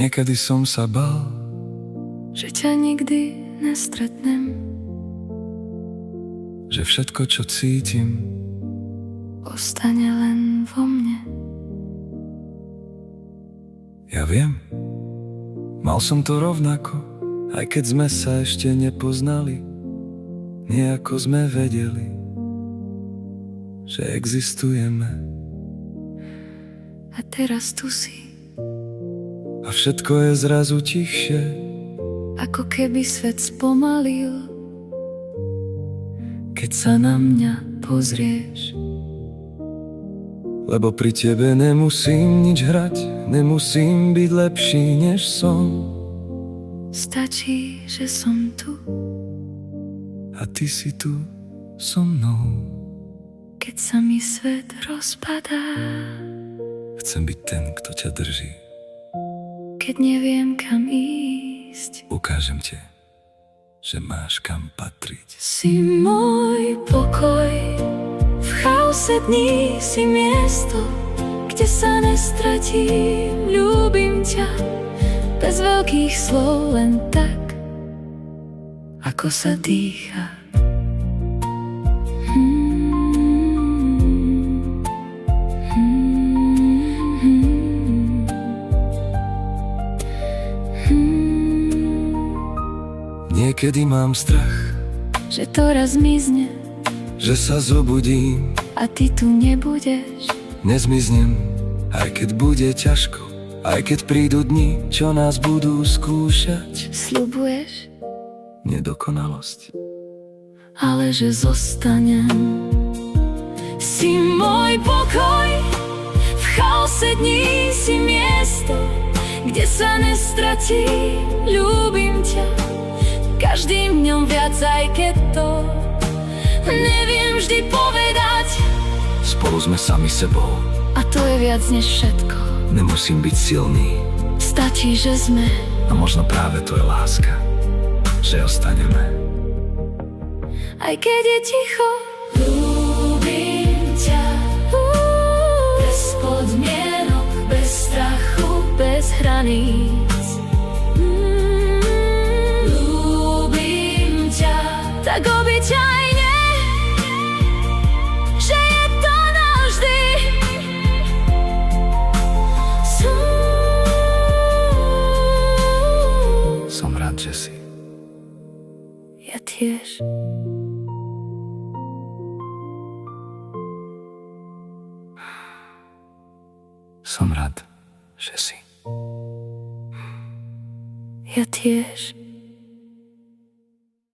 Niekedy som sa bál, že ťa nikdy nestretnem, že všetko, čo cítim, ostane len vo mne. ja viem, mal som to rovnako, aj keď sme sa ešte nepoznali. Nejako sme vedeli, že existujeme. A teraz tu si, A všetko je zrazu tichšie, ako keby svet spomalil, keď sa na mňa pozrieš. Lebo pri tebe nemusím nič hrať, nemusím byť lepší, než som. Stačí, že som tu, A ty si tu so mnou. keď sa mi svet rozpadá, Chcem byť ten, kto ťa drží. keď neviem kam ísť. Ukážem ti, že máš kam patriť. Si môj pokoj, v chaose dní si miesto, kde sa nestratím. Ľúbim ťa bez veľkých slov, len tak, ako sa dýcha. Niekedy mám strach, Že to raz mizne že sa zobudím, a ty tu nebudeš. nezmiznem, aj keď bude ťažko, aj keď prídu dni, čo nás budú skúšať. Sľubuješ, Nedokonalosť, ale že zostanem. Si môj pokoj, v chaose dní si miesto, kde sa nestratím. Ľúbim ťa každým dňom viac, aj keď to neviem vždy povedať. spolu sme sami sebou. A to je viac než všetko. Nemusím byť silný, Stačí, že sme. a možno práve to je láska, že ostaneme. Aj keď je ticho, ľúbim ťa. Bez podmienok, bez strachu, bez hraníc. Ľúbim ťa tak obyčajne, že je to navždy. Som rád, že si. Ja tiež. Som rád, že si. Ja tiež.